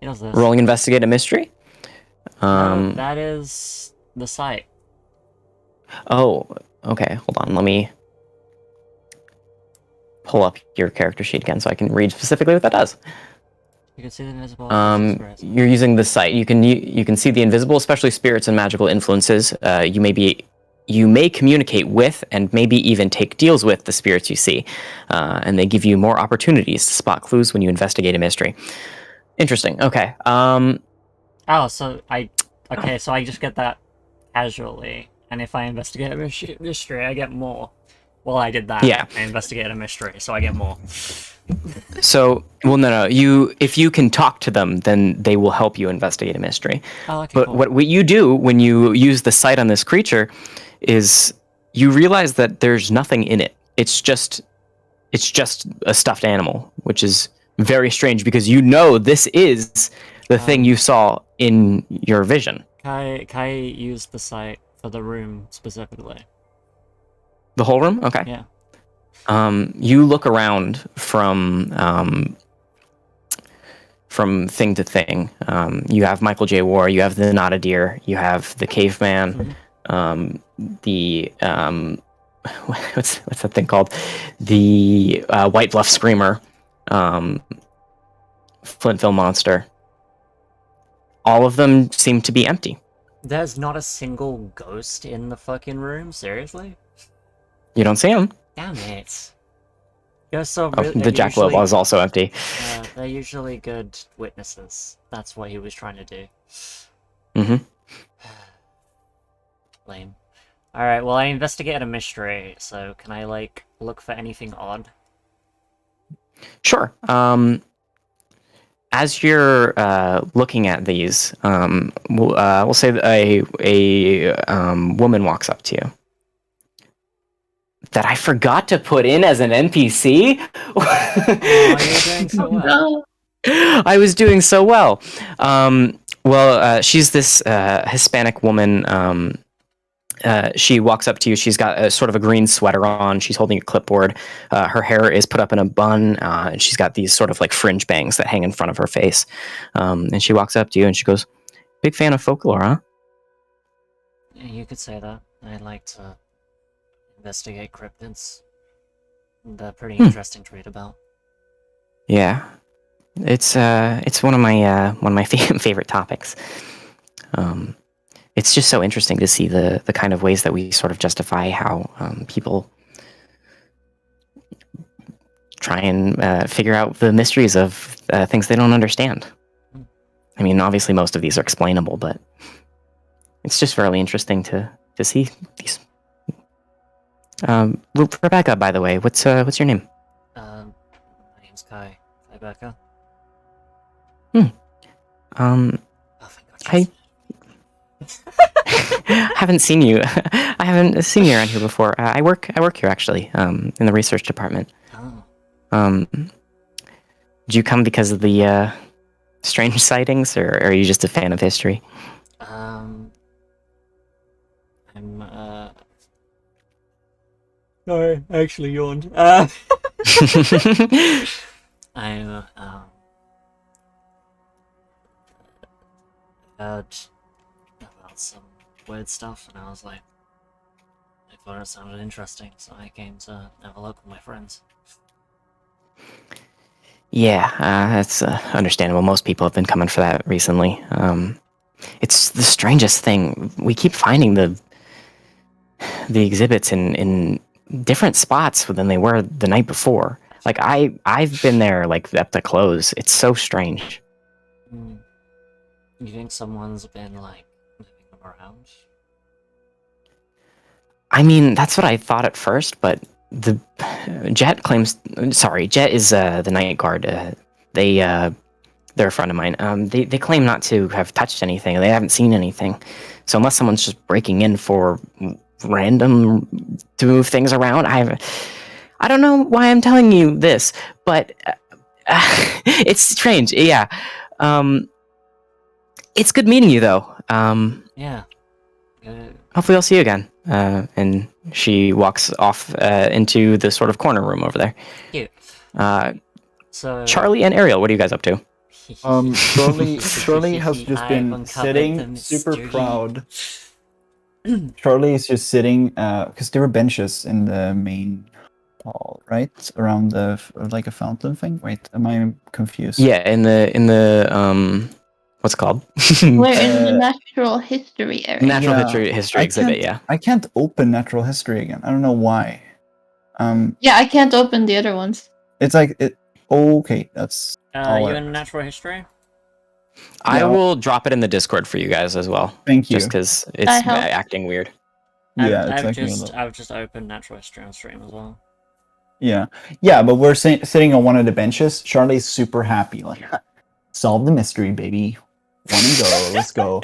He does this. Rolling investigate a mystery. That is the site. Oh, okay. Hold on. Let me pull up your character sheet again so I can read specifically what that does. You can see the invisible. You're using the site. You can see the invisible, especially spirits and magical influences. You may be you may communicate with and maybe even take deals with the spirits you see, and they give you more opportunities to spot clues when you investigate a mystery. Interesting. Okay. Oh, so I just get that casually, and if I investigate a mystery, I get more. Well, I did that. Yeah. I investigate a mystery, so I get more. So, well, no. If you can talk to them, then they will help you investigate a mystery. Oh, okay, But cool. what you do when you use the sight on this creature is you realize that there's nothing in it. It's just a stuffed animal, which is very strange because you know this is the thing you saw in your vision. Can I use the sight for the room specifically? The whole room? Okay. Yeah. You look around from thing to thing. You have Michael J. War, you have the Notadeer, you have the Caveman, the what's that thing called? The White Bluff Screamer, Flintville Monster. All of them seem to be empty. There's not a single ghost in the fucking room? Seriously? You don't see them. Damn it. Ghosts are Oh, the jackalope was also empty. they're usually good witnesses. That's what he was trying to do. Mm-hmm. Lame. Alright, well I investigated a mystery, so can I, like, look for anything odd? Sure. As you're looking at these, we'll say that a woman walks up to you. That I forgot to put in as an NPC? Oh, you're doing so well. No. I was doing so well. She's this Hispanic woman. She walks up to you. She's got a sort of a green sweater on. She's holding a clipboard. Her hair is put up in a bun. And she's got these sort of like fringe bangs that hang in front of her face. And she walks up to you and she goes, "Big fan of folklore, huh?" Yeah, you could say that. I like to investigate cryptids. They're pretty interesting to read about. Yeah, it's one of my favorite topics. It's just so interesting to see the kind of ways that we sort of justify how people try and figure out the mysteries of things they don't understand. I mean, obviously most of these are explainable, but it's just really interesting to see these. Rebecca, by the way, what's your name? My name's Kai. Rebecca. Oh, Oh, thank God. haven't seen you. I haven't seen you around here before. I work here actually, in the research department. Oh. Did you come because of the strange sightings, or are you just a fan of history? I'm Sorry, I actually yawned. I'm heard about some weird stuff, and I was like, I thought it sounded interesting, so I came to have a look with my friends. Yeah, that's understandable. Most people have been coming for that recently. It's the strangest thing. We keep finding the exhibits in different spots than they were the night before. Like I've been there like up to close. It's so strange. You think someone's been like moving them around? I mean, that's what I thought at first, but Jet claims. Sorry, Jet is the night guard. They're a friend of mine. They claim not to have touched anything. They haven't seen anything. So unless someone's just breaking in for random to move things around, I don't know why I'm telling you this, but it's strange. Yeah. It's good meeting you though. Yeah. Hopefully I'll see you again. And she walks off into the sort of corner room over there. Cute. So Charlie and Ariel, what are you guys up to? Charlie has just been sitting super proud. Charlie is just sitting because there were benches in the main hall, right? Around the like a fountain thing. Wait, am I confused? Yeah, in the What's it called? We're in the Uh, natural history area. Natural Yeah, history I exhibit. can't- Yeah. I can't open natural history again. I don't know why. Yeah, I can't open the other ones. It's like it. Okay, that's all. You in natural history? I Yeah. will drop it in the Discord for you guys as well. Thank you. Just because it's That helps. acting weird. Yeah, I've, it's I've like just I've just opened natural history on stream as well. Yeah, but we're sitting on one of the benches. Charlie's super happy, like solve the mystery, baby. Want to go? Let's go.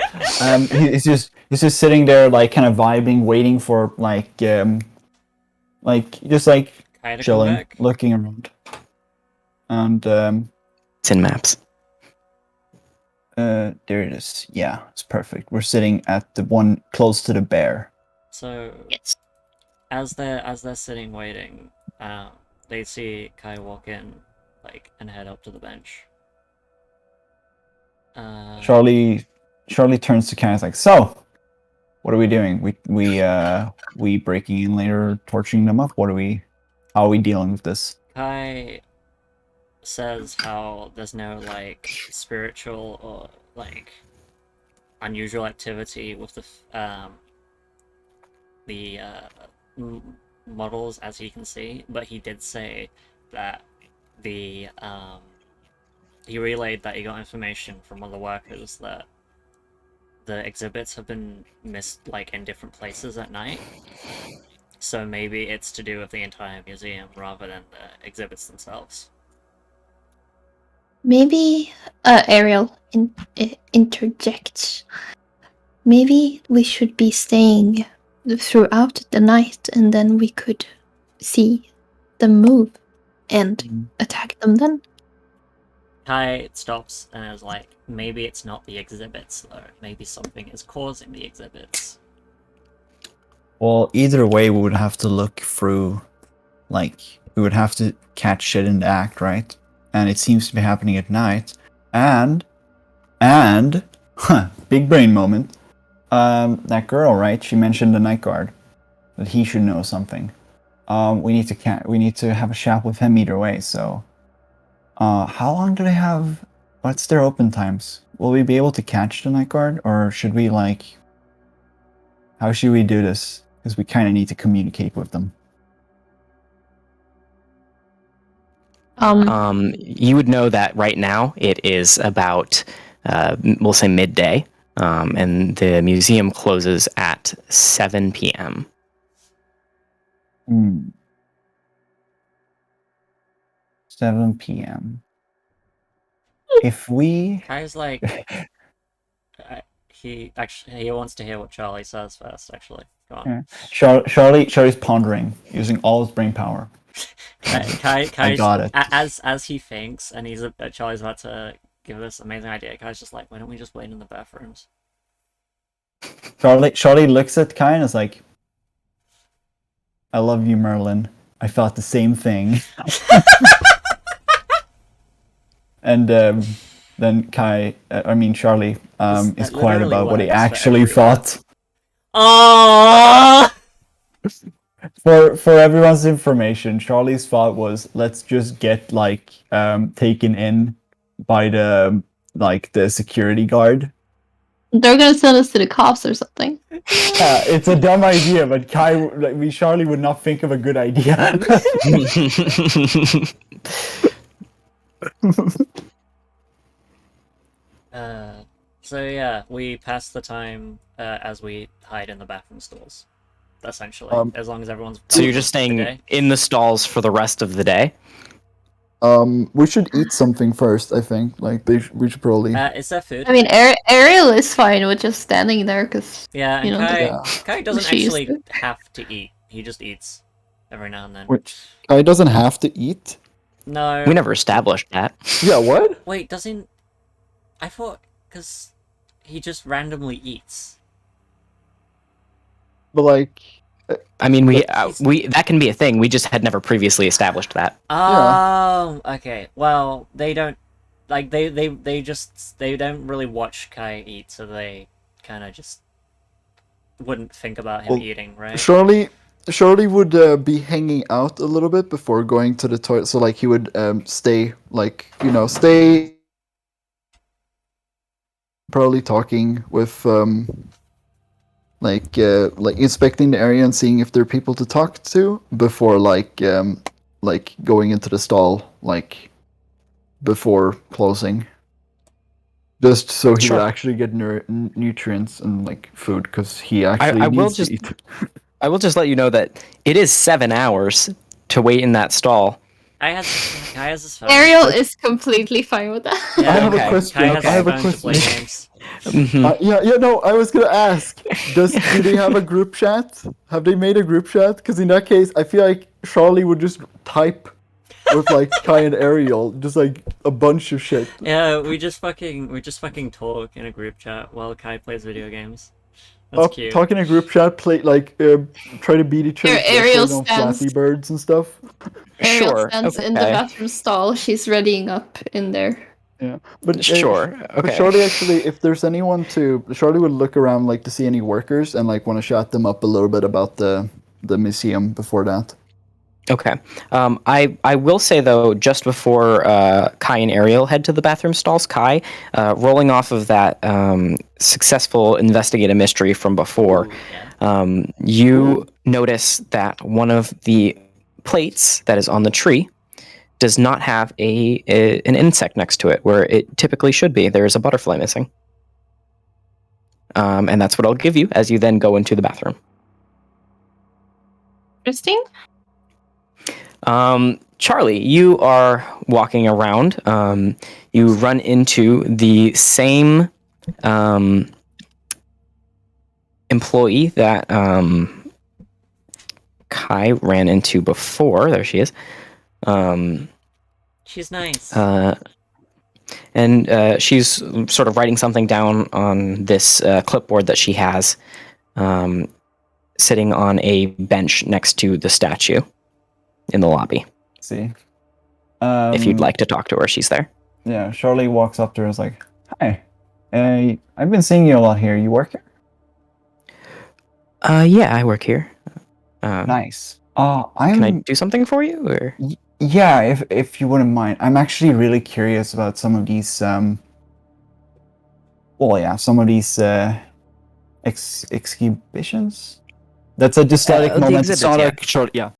He's just sitting there, like kind of vibing, waiting for just like Kai to come chilling, back. looking around. And It's in maps. there it is. Yeah, it's perfect. We're sitting at the one close to the bear. So Yes. as they're sitting waiting, they see Kai walk in, like, and head up to the bench. Charlie turns to Kai and is like, "So, what are we doing? We breaking in later, torching them up? How are we dealing with this?" Kai says how there's no like spiritual or like unusual activity with the models as he can see, but he did say that the he relayed that he got information from one of the workers that the exhibits have been missed like in different places at night. So maybe it's to do with the entire museum rather than the exhibits themselves. Maybe Ariel interjects. Maybe we should be staying throughout the night, and then we could see them move and attack them then. Kai stops and is like, maybe it's not the exhibits though. Maybe something is causing the exhibits. Well, either way, we would have to look through, like, we would have to catch shit in the act, right? And it seems to be happening at night. And, big brain moment. That girl, right? She mentioned the night guard, that he should know something. We need to have a chat with him either way. So, how long do they have? What's their open times? Will we be able to catch the night guard, or should we how should we do this? Because we kind of need to communicate with them. You would know that right now it is about, we'll say midday, and the museum closes at 7 p.m. 7 p.m. If we Kai's like, he wants to hear what Charlie says first. Actually, go on. Charlie's pondering, using all his brain power. Kai's, I got it. As he thinks, and Charlie's about to give this amazing idea. Kai's just like, why don't we just wait in the bathrooms? Charlie looks at Kai and is like, "I love you, Merlin. I thought the same thing." And then Charlie is quiet literally about what he works for actually everyone. thought. Oh! For everyone's information, Charlie's thought was, let's just get taken in by the security guard. They're gonna send us to the cops or something. It's a dumb idea, but Charlie would not think of a good idea. So yeah, we pass the time as we hide in the bathroom stalls. Essentially, as long as everyone's. So you're just staying in the stalls for the rest of the day? We should eat something first, I think. We should probably... Is there food? I mean, Ariel is fine with just standing there because Yeah, and you know, Kai doesn't she used actually to. have to eat. He just eats every now and then. Guy doesn't have to eat? No. We never established that. Yeah, what? Wait, doesn't... I thought... Because he just randomly eats. But I mean, we that can be a thing. We just had never previously established that. Oh, okay. Well, they don't... Like, they don't really watch Kai eat, so they kind of just wouldn't think about him eating, right? Charlie would be hanging out a little bit before going to the toilet. So he would stay probably talking with like inspecting the area and seeing if there are people to talk to before like going into the stall like before closing. Just so he Sure. would actually get nutrients and like food, because he actually I will needs just to eat. I will just let you know that it is 7 hours to wait in that stall. Kai has his phone. Ariel is completely fine with that. Yeah, I have a Okay. question. Kai has I his have a phone to play question. games. Mhm. Yeah, no, I was gonna ask. Do they have a group chat? Have they made a group chat? Because in that case, I feel like Charlie would just type with like Kai and Ariel, just like a bunch of shit. Yeah, we just fucking talk in a group chat while Kai plays video games. That's cute. Talk in a group chat, play like try to beat each other, Ariel playing on stands. Flappy Birds and stuff. Ariel Sure. stands in the Okay. bathroom stall. She's readying up in there. Yeah, but Sure. But Okay. Charlie actually, if there's anyone Charlie would look around like to see any workers and like want to chat them up a little bit about the museum before that. Okay. I will say though, just before Kai and Ariel head to the bathroom stalls, Kai, rolling off of that successful investigate a mystery from before, Ooh, yeah. you notice that one of the plates that is on the tree does not have an insect next to it, where it typically should be. There is a butterfly missing. And that's what I'll give you as you then go into the bathroom. Interesting. Charlie, you are walking around. You run into the same employee that Kai ran into before. There she is. She's nice. And she's sort of writing something down on this clipboard that she has, sitting on a bench next to the statue in the lobby. See, If you'd like to talk to her, she's there. Yeah, Charlie walks up to her and is like, "Hi, I've been seeing you a lot here. You work here?" Yeah, I work here. Nice. Can I do something for you? Or Yeah, if you wouldn't mind. I'm actually really curious about some of these exhibitions. That's a dystotic the moment. It's exhibits, not yeah. a short. Yeah.